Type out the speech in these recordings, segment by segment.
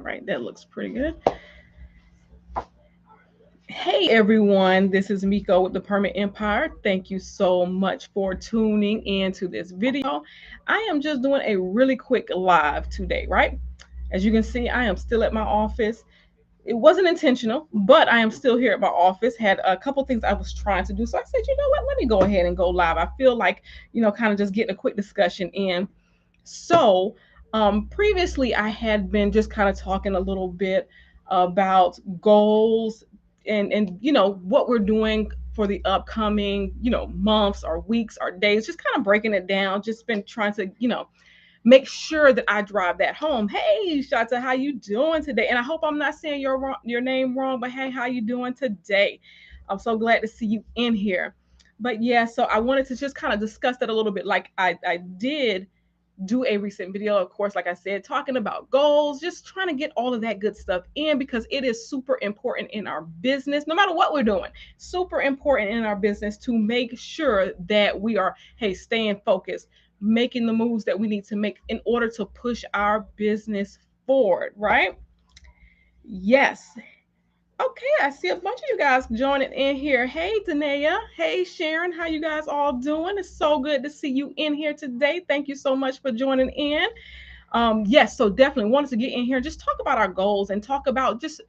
right, that looks pretty good. Hey everyone, this is Miko with the Permit Empire. Thank you so much for tuning in to this video. I am just doing a really quick live today, right? As you can see, I am still at my office. It wasn't intentional, but I am still here at my office. Had a couple things I was trying to do. So I said, you know what, let me go ahead and go live. I feel like, kind of just getting a quick discussion in. So, previously, I had been just kind of talking a little bit about goals and what we're doing for the upcoming months or weeks or days. Just kind of breaking it down. Just been trying to make sure that I drive that home. Hey, Shanta, how you doing today? And I hope I'm not saying your name wrong, but hey, how you doing today? I'm so glad to see you in here. But yeah, so I wanted to just kind of discuss that a little bit. Like I did do a recent video, of course, like I said, talking about goals, just trying to get all of that good stuff in because it is super important in our business, no matter what we're doing. Super important in our business to make sure that we are, hey, staying focused, making the moves that we need to make in order to push our business forward, right? Yes. Okay, I see a bunch of you guys joining in here. Hey, Danae. Hey, Sharon. How you guys all doing? It's so good to see you in here today. Thank you so much for joining in. Yes, so definitely wanted to get in here and just talk about our goals and talk about just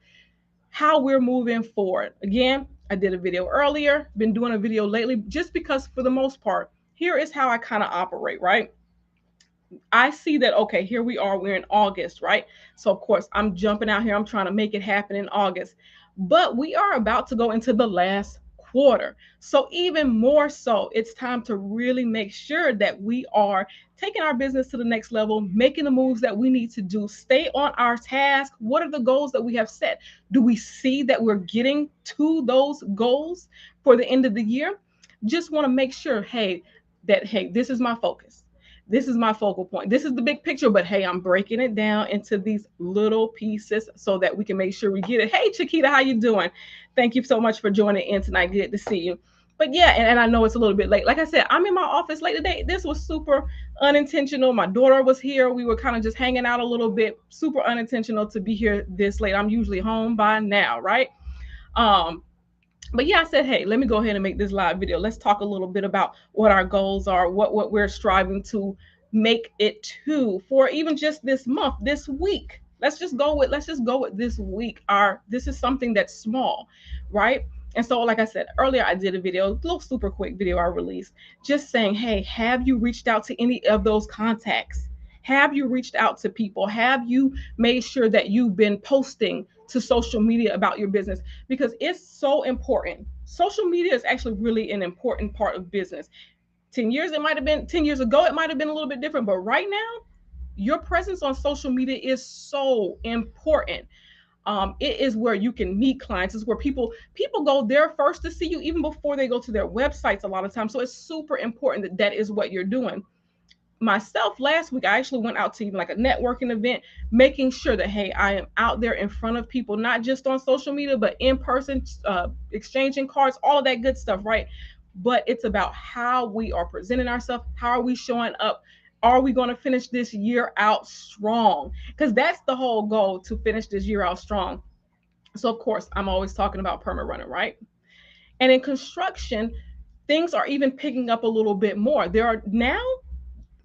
how we're moving forward. Again, I did a video earlier, been doing a video lately, just because for the most part, here is how I kind of operate, right? I see that, okay, here we are, we're in August, right? So, of course, I'm jumping out here, I'm trying to make it happen in August. But we are about to go into the last quarter. So, even more so, it's time to really make sure that we are taking our business to the next level, making the moves that we need to do, stay on our task. What are the goals that we have set? Do we see that we're getting to those goals for the end of the year? Just want to make sure, hey, this is my focus, this is my focal point. This is the big picture, but hey, I'm breaking it down into these little pieces so that we can make sure we get it. Hey, Chiquita, how you doing? Thank you so much for joining in tonight. Good to see you. But yeah, and I know it's a little bit late. Like I said, I'm in my office late today. This was super unintentional. My daughter was here. We were kind of just hanging out a little bit. Super unintentional to be here this late. I'm usually home by now, right? Um, but yeah, I said, hey, let me go ahead and make this live video. Let's talk a little bit about what our goals are, what we're striving to make it to for even just this month, this week. Let's just go with this week. Our This is something that's small, right? And so, like I said earlier, I did a video, a little super quick video I released, just saying, hey, have you reached out to any of those contacts? Have you reached out to people? Have you made sure that you've been posting to social media about your business? Because it's so important. Social media is actually really an important part of business. 10 years ago, it might have been a little bit different, but right now, your presence on social media is so important. It is where you can meet clients. It's where people go there first to see you, even before they go to their websites a lot of times. So it's super important that that is what you're doing. Myself, last week I actually went out to even like a networking event, making sure that hey, I am out there in front of people, not just on social media but in person, exchanging cards, all of that good stuff, right? But it's about how we are presenting ourselves, how are we showing up, are we going to finish this year out strong? Because that's the whole goal, to finish this year out strong. So of course I'm always talking about permit running, right? And in construction, things are even picking up a little bit more. There are now,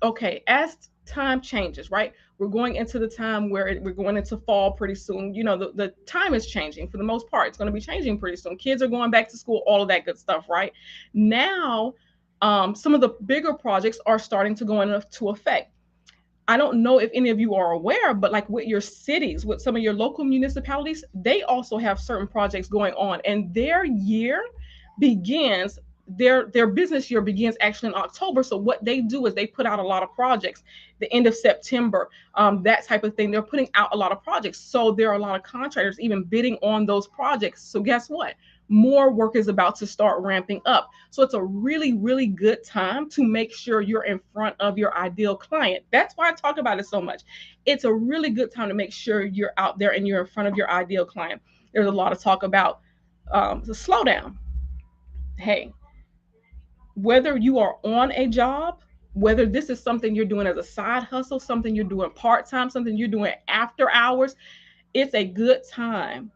okay, as time changes, right? We're going into the time where we're going into fall pretty soon. The time is changing for the most part. It's going to be changing pretty soon. Kids are going back to school, all of that good stuff, right? Now, some of the bigger projects are starting to go into effect. I don't know if any of you are aware, but like with your cities, with some of your local municipalities, they also have certain projects going on, and their year begins. Their business year begins actually in October. So what they do is they put out a lot of projects. The end of September, that type of thing. They're putting out a lot of projects. So there are a lot of contractors even bidding on those projects. So guess what? More work is about to start ramping up. So it's a really, really good time to make sure you're in front of your ideal client. That's why I talk about it so much. It's a really good time to make sure you're out there and you're in front of your ideal client. There's a lot of talk about the slowdown. Hey, whether you are on a job, whether this is something you're doing as a side hustle, something you're doing part time, something you're doing after hours, It's a good time.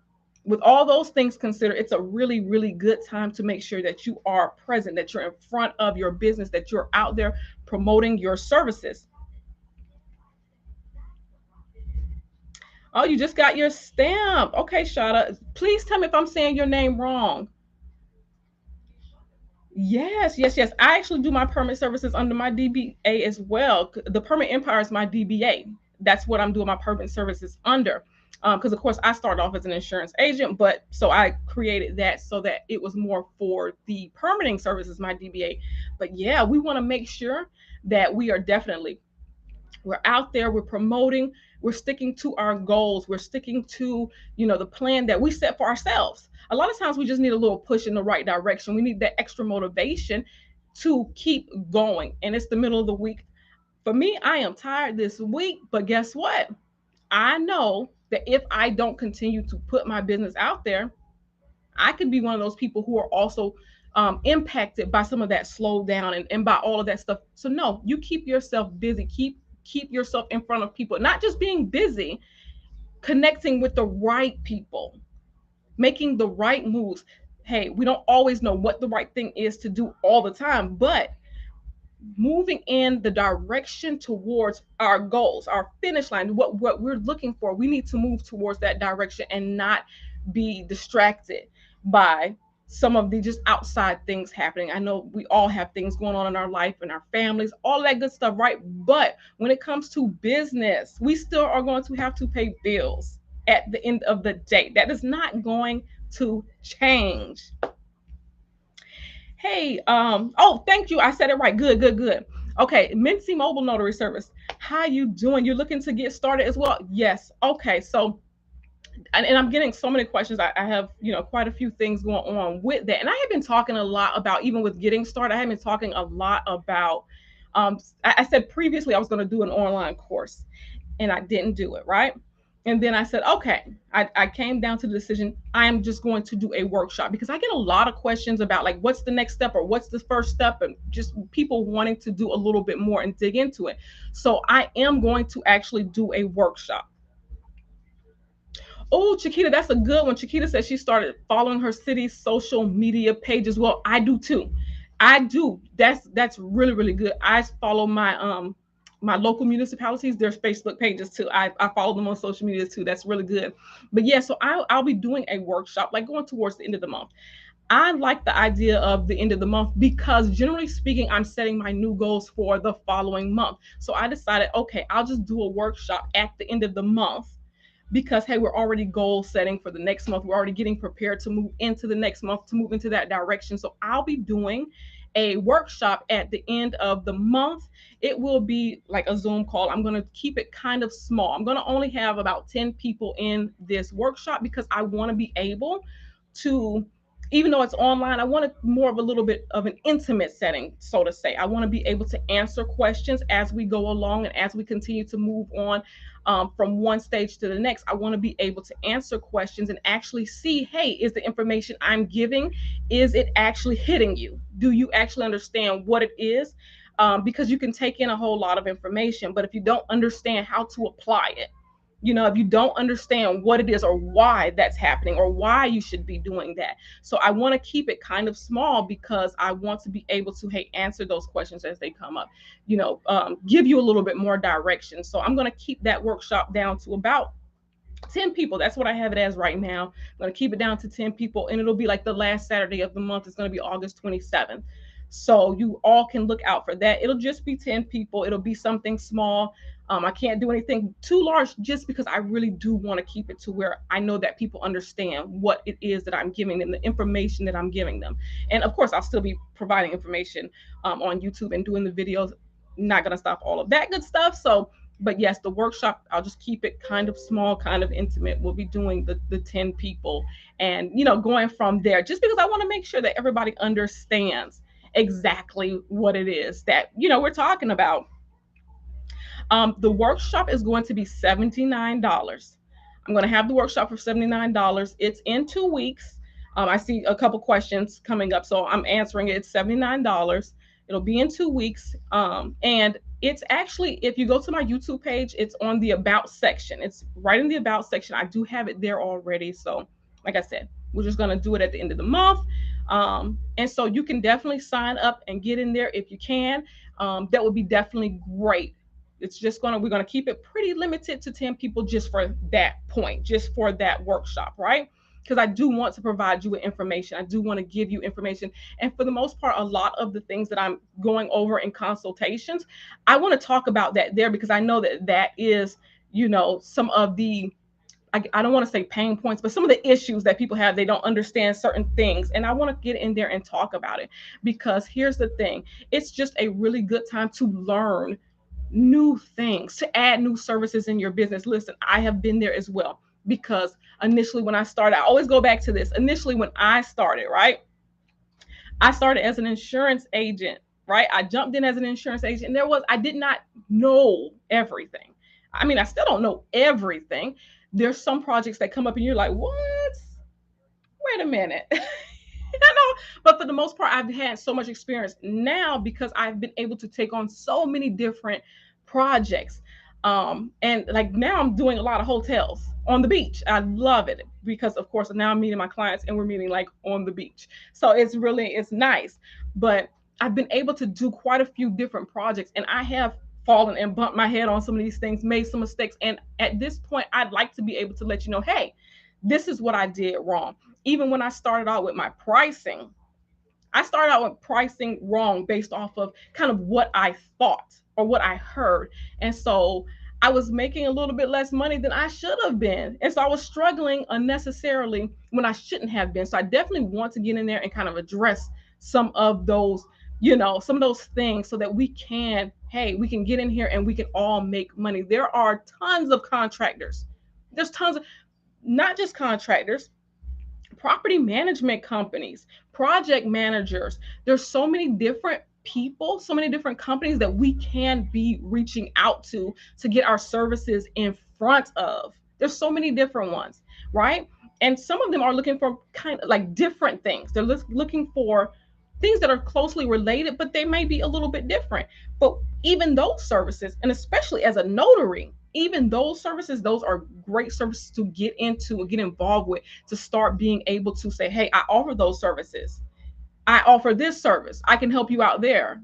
With all those things considered, it's a really, really good time to make sure that you are present, that you're in front of your business, that you're out there promoting your services. Oh, you just got your stamp. Okay, Shada. Please tell me if I'm saying your name wrong. Yes, yes, yes. I actually do my permit services under my DBA as well. The Permit Empire is my DBA. That's what I'm doing my permit services under. Because of course I started off as an insurance agent, but so I created that so that it was more for the permitting services, my DBA. But yeah, we want to make sure that we are definitely we're out there, we're promoting, we're sticking to our goals, we're sticking to, the plan that we set for ourselves. A lot of times we just need a little push in the right direction. We need that extra motivation to keep going. And it's the middle of the week. For me, I am tired this week, but guess what? I know that if I don't continue to put my business out there, I could be one of those people who are also impacted by some of that slowdown and by all of that stuff. So no, you keep yourself busy. Keep yourself in front of people. Not just being busy, connecting with the right people, making the right moves. Hey, we don't always know what the right thing is to do all the time, but moving in the direction towards our goals, our finish line, what we're looking for. We need to move towards that direction and not be distracted by some of the just outside things happening. I know we all have things going on in our life and our families, all that good stuff, right? But when it comes to business, we still are going to have to pay bills at the end of the day. That is not going to change. Hey, oh, thank you. I said it right. Good, good, good. Okay, Mincy Mobile Notary Service. How you doing? You're looking to get started as well? Yes. Okay, so and I'm getting so many questions. I have, quite a few things going on with that. And I have been talking a lot about, even with getting started, I have been talking a lot about I said previously I was going to do an online course and I didn't do it, right? And then I said, okay, I came down to the decision. I am just going to do a workshop because I get a lot of questions about like, what's the next step or what's the first step? And just people wanting to do a little bit more and dig into it. So I am going to actually do a workshop. Oh, Chiquita, that's a good one. Chiquita says she started following her city's social media pages. Well, I do too. I do. That's really, really good. I follow my local municipalities, their Facebook pages too. I follow them on social media too. That's really good. But yeah, so I'll be doing a workshop like going towards the end of the month. I like the idea of the end of the month because generally speaking, I'm setting my new goals for the following month. So I decided, okay, I'll just do a workshop at the end of the month because hey, we're already goal setting for the next month. We're already getting prepared to move into the next month, to move into that direction. So I'll be doing a workshop at the end of the month. It will be like a Zoom call. I'm going to keep it kind of small. I'm going to only have about 10 people in this workshop because I want to be able to, even though it's online, I want it more of a little bit of an intimate setting, so to say. I want to be able to answer questions as we go along and as we continue to move on from one stage to the next. I want to be able to answer questions and actually see, hey, is the information I'm giving, is it actually hitting you? Do you actually understand what it is? Because you can take in a whole lot of information, but if you don't understand how to apply it, if you don't understand what it is or why that's happening or why you should be doing that. So I want to keep it kind of small because I want to be able to, hey, answer those questions as they come up, give you a little bit more direction. So I'm going to keep that workshop down to about 10 people. That's what I have it as right now. I'm going to keep it down to 10 people, and it'll be like the last Saturday of the month. It's going to be August 27th. So you all can look out for that. It'll just be 10 people. It'll be something small. I can't do anything too large just because I really do want to keep it to where I know that people understand what it is that I'm giving them, the information that I'm giving them. And of course, I'll still be providing information on YouTube and doing the videos. Not going to stop all of that good stuff. So but yes, the workshop, I'll just keep it kind of small, kind of intimate. We'll be doing the 10 people and, going from there, just because I want to make sure that everybody understands exactly what it is that, we're talking about. The workshop is going to be $79. I'm going to have the workshop for $79. It's in 2 weeks. I see a couple questions coming up, so I'm answering it. It's $79. It'll be in 2 weeks. And it's actually, if you go to my YouTube page, it's on the About section. It's right in the About section. I do have it there already. So, like I said, we're just going to do it at the end of the month. And so you can definitely sign up and get in there if you can. That would be definitely great. It's just we're gonna keep it pretty limited to 10 people just for that point, just for that workshop, right? Because I do want to provide you with information. I do want to give you information. And for the most part, a lot of the things that I'm going over in consultations, I want to talk about that there because I know that that is, some of the, I don't want to say pain points, but some of the issues that people have, they don't understand certain things. And I want to get in there and talk about it because here's the thing, it's just a really good time to learn new things, to add new services in your business. Listen, I have been there as well because initially when I started, I always go back to this. Initially, when I started, right? I started as an insurance agent, right? I jumped in as an insurance agent, and I did not know everything. I mean, I still don't know everything. There's some projects that come up and you're like, what? Wait a minute. But for the most part, I've had so much experience now because I've been able to take on so many different projects. And like now I'm doing a lot of hotels on the beach. I love it because of course now I'm meeting my clients and we're meeting like on the beach. So it's nice. But I've been able to do quite a few different projects and I have fallen and bumped my head on some of these things, made some mistakes. And at this point, I'd like to be able to let you know, hey, this is what I did wrong. Even when I started out with my pricing, I started out with pricing wrong based off of kind of what I thought or what I heard. And so I was making a little bit less money than I should have been. And so I was struggling unnecessarily when I shouldn't have been. So I definitely want to get in there and kind of address some of those, some of those things so that we can, hey, we can get in here and we can all make money. There are tons of contractors. There's tons of, not just contractors, property management companies, project managers. There's so many different people, so many different companies that we can be reaching out to get our services in front of. There's so many different ones, right? And some of them are looking for kind of like different things. They're looking for things that are closely related, but they may be a little bit different. But even those services, and especially as a notary, even those services, those are great services to get into and get involved with to start being able to say, hey, I offer those services. I offer this service. I can help you out there.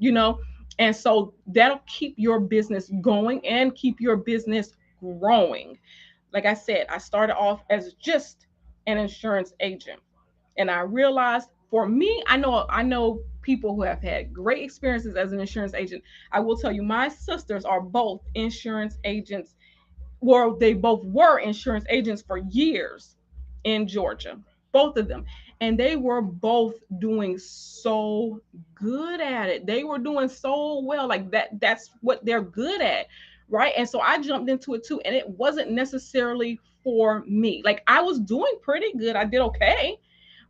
And so that'll keep your business going and keep your business growing. Like I said, I started off as just an insurance agent. And I realized for me, I know people who have had great experiences as an insurance agent. I will tell you, my sisters are both insurance agents, well, they both were insurance agents for years in Georgia, both of them. And they were both doing so good at it. They were doing so well. Like that's what they're good at. Right. And so I jumped into it too. And it wasn't necessarily for me. Like I was doing pretty good. I did okay.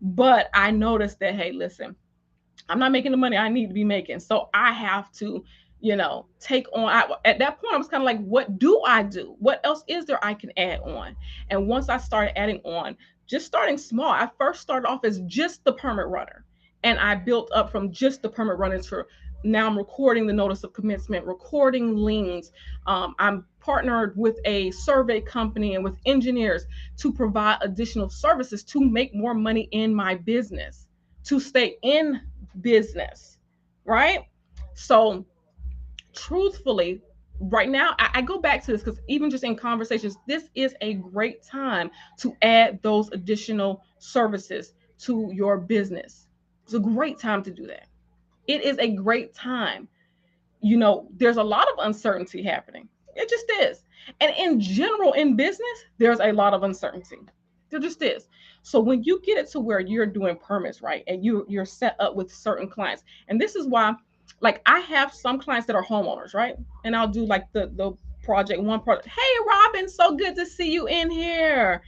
But I noticed that, hey, listen, I'm not making the money I need to be making. So I have to, take on. At that point, I was kind of like, what do I do? What else is there I can add on? And once I started adding on, just starting small, I first started off as just the permit runner. And I built up from just the permit runner to now I'm recording the notice of commencement, recording liens. I'm partnered with a survey company and with engineers to provide additional services to make more money in my business, to stay in business, right? So, truthfully, right now, I go back to this because even just in conversations, this is a great time to add those additional services to your business. It's a great time to do that. It is a great time. There's a lot of uncertainty happening. It just is. And in general, in business, there's a lot of uncertainty. There just is. So when you get it to where you're doing permits, right, and you're set up with certain clients, and this is why, like I have some clients that are homeowners, right, and I'll do like the one project. Hey, Robin, so good to see you in here.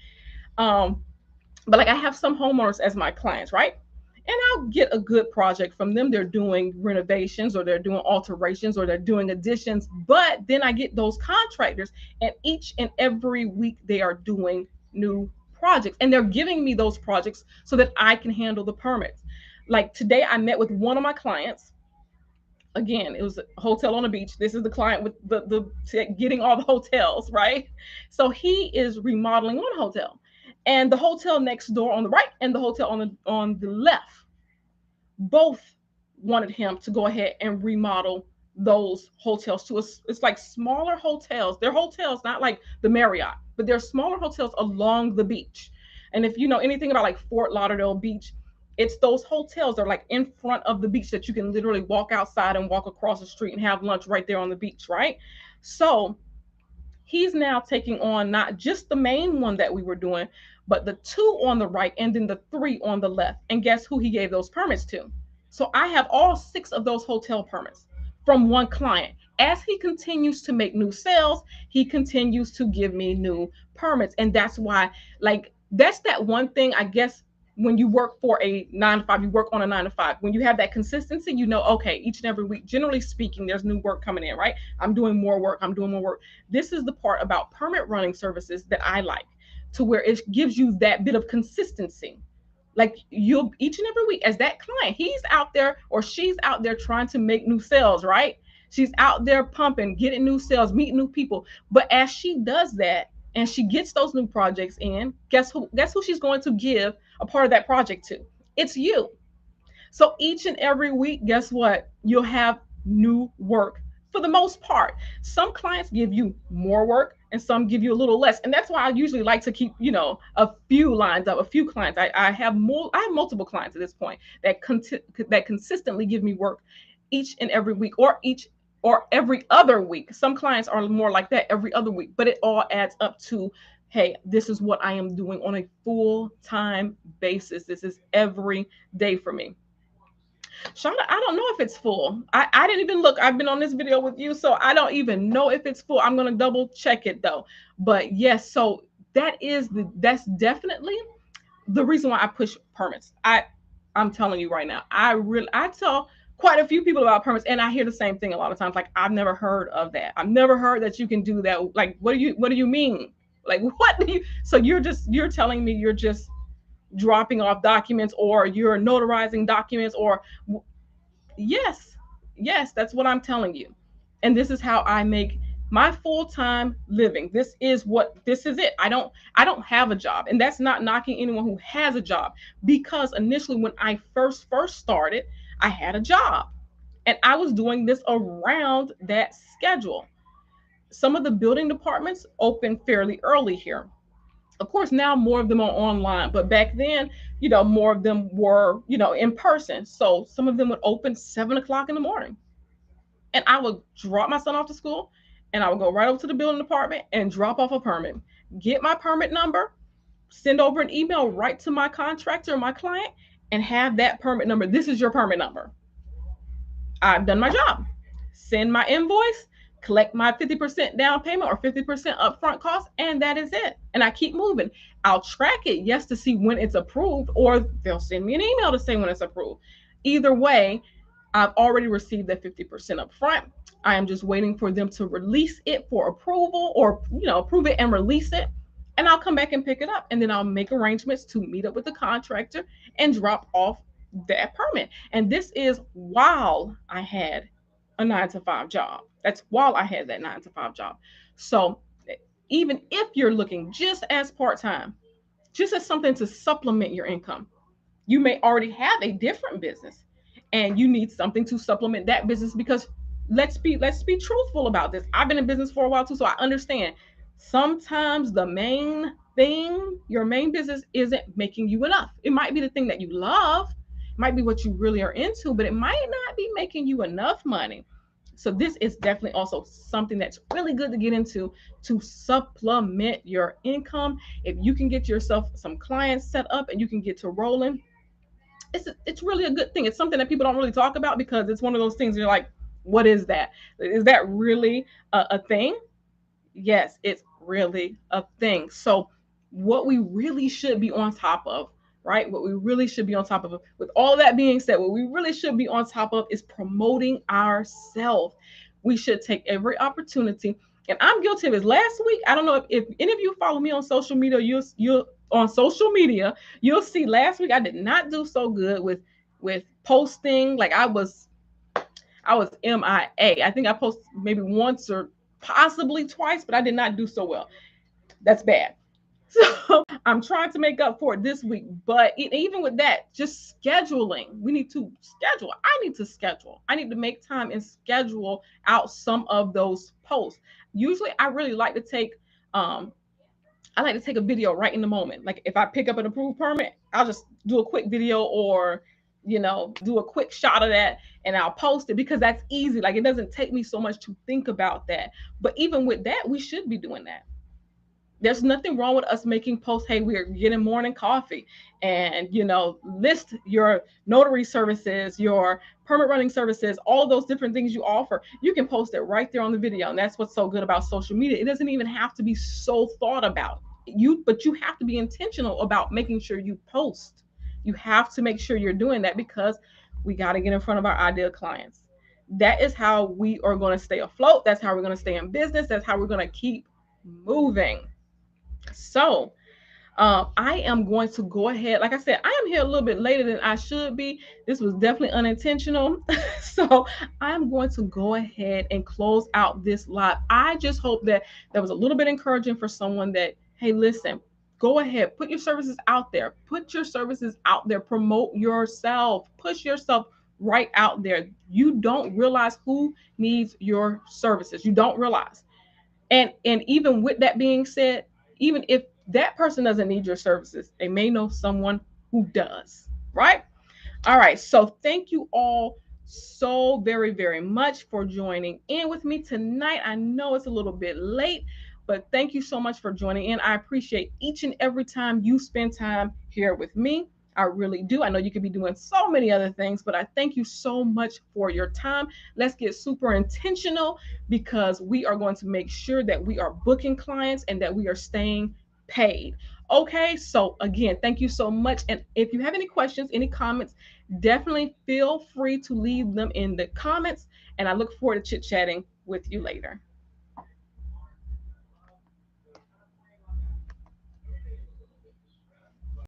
Um, but like I have some homeowners as my clients, right? And I'll get a good project from them. They're doing renovations or they're doing alterations or they're doing additions. But then I get those contractors, and each and every week they are doing new projects and they're giving me those projects so that I can handle the permits. Like today, I met with one of my clients Again, it was a hotel on the beach. This is the client with getting all the hotels, right? So he is remodeling one hotel, and the hotel next door on the right and the hotel on the left both wanted him to go ahead and remodel those hotels to us. It's like smaller hotels. They're hotels, not like the Marriott, but they're smaller hotels along the beach. And if you know anything about like Fort Lauderdale Beach, it's those hotels that are like in front of the beach that you can literally walk outside and walk across the street and have lunch right there on the beach, right? So he's now taking on not just the main one that we were doing, but the two on the right and then the three on the left. And guess who he gave those permits to? So I have all six of those hotel permits from one client. As he continues to make new sales, he continues to give me new permits. And that's why, like, that's that one thing, I guess, when you work for a 9 to 5, you work on a 9 to 5. When you have that consistency, you know, okay, each and every week, generally speaking, there's new work coming in, right? I'm doing more work. I'm doing more work. This is the part about permit running services that I like, to where it gives you that bit of consistency. Like you'll each and every week, as that client, he's out there or she's out there trying to make new sales, right? She's out there pumping, getting new sales, meeting new people. But as she does that and she gets those new projects in, guess who she's going to give a part of that project to? It's you. So each and every week, guess what? You'll have new work for the most part. Some clients give you more work and some give you a little less. And that's why I usually like to keep, a few lines up, a few clients. I have multiple clients at this point that consistently give me work each and every week or every other week. Some clients are more like that every other week, but it all adds up to, hey, this is what I am doing on a full-time basis. This is every day for me. Shauna, I don't know if it's full. I didn't even look. I've been on this video with you, so I don't even know if it's full. I'm gonna double check it though. But yes, so that's definitely the reason why I push permits. I'm telling you right now, I tell quite a few people about permits, and I hear the same thing a lot of times. Like, I've never heard of that. I've never heard that you can do that. Like, what do you mean? Like, what do you? So you're telling me you're just dropping off documents, or you're notarizing documents, or yes, yes, that's what I'm telling you. And this is how I make my full-time living. This is it. I don't have a job. And that's not knocking anyone who has a job, because initially when I first started, I had a job and I was doing this around that schedule. Some of the building departments open fairly early here. Of course, now more of them are online, but back then, more of them were, in person. So some of them would open 7 o'clock in the morning, and I would drop my son off to school, and I would go right over to the building department and drop off a permit, get my permit number, send over an email right to my contractor or my client, and have that permit number. This is your permit number. I've done my job. Send my invoice, collect my 50% down payment or 50% upfront cost, and that is it. And I keep moving. I'll track it, yes, to see when it's approved, or they'll send me an email to say when it's approved. Either way, I've already received that 50% upfront. I am just waiting for them to release it for approval, or approve it and release it. And I'll come back and pick it up. And then I'll make arrangements to meet up with the contractor and drop off that permit. And this is while I had a 9 to 5 job. That's while I had that 9 to 5 job. So even if you're looking just as part time, just as something to supplement your income, you may already have a different business and you need something to supplement that business, because let's be truthful about this. I've been in business for a while too, so I understand sometimes the main thing, your main business, isn't making you enough. It might be the thing that you love, it might be what you really are into, but it might not be making you enough money. So this is definitely also something that's really good to get into, to supplement your income. If you can get yourself some clients set up and you can get to rolling, it's really a good thing. It's something that people don't really talk about, because it's one of those things you're like, what is that? Is that really a thing? Yes, it's really a thing. So what we really should be on top of, right? What we really should be on top of, with all that being said, what we really should be on top of is promoting ourselves. We should take every opportunity. And I'm guilty of it. Last week, I don't know if any of you follow me on social media, you'll see last week I did not do so good with posting. Like, I was I was MIA. I think I posted maybe once or possibly twice, but I did not do so well. That's bad. So I'm trying to make up for it this week. But even with that, just scheduling, we need to schedule. I need to schedule. I need to make time and schedule out some of those posts. Usually, I really like to take um, I like to take a video right in the moment. Like if I pick up an approved permit, I'll just do a quick video or, do a quick shot of that and I'll post it because that's easy. Like it doesn't take me so much to think about that. But even with that, we should be doing that. There's nothing wrong with us making posts. Hey, we're getting morning coffee, and list your notary services, your permit running services, all of those different things you offer. You can post it right there on the video, and that's what's so good about social media. It doesn't even have to be so thought about but you have to be intentional about making sure you post. You have to make sure you're doing that because we got to get in front of our ideal clients. That is how we are going to stay afloat. That's how we're going to stay in business. That's how we're going to keep moving. So, I am going to go ahead. Like I said, I am here a little bit later than I should be. This was definitely unintentional. So, I'm going to go ahead and close out this live. I just hope that that was a little bit encouraging for someone that, hey, listen, go ahead, put your services out there. Put your services out there. Promote yourself. Push yourself right out there. You don't realize who needs your services. You don't realize. And even with that being said, even if that person doesn't need your services, they may know someone who does, right? All right, so thank you all so very, very much for joining in with me tonight. I know it's a little bit late, but thank you so much for joining in. I appreciate each and every time you spend time here with me. I really do. I know you could be doing so many other things, but I thank you so much for your time. Let's get super intentional because we are going to make sure that we are booking clients and that we are staying paid. Okay, so again, thank you so much. And if you have any questions, any comments, definitely feel free to leave them in the comments. And I look forward to chit chatting with you later.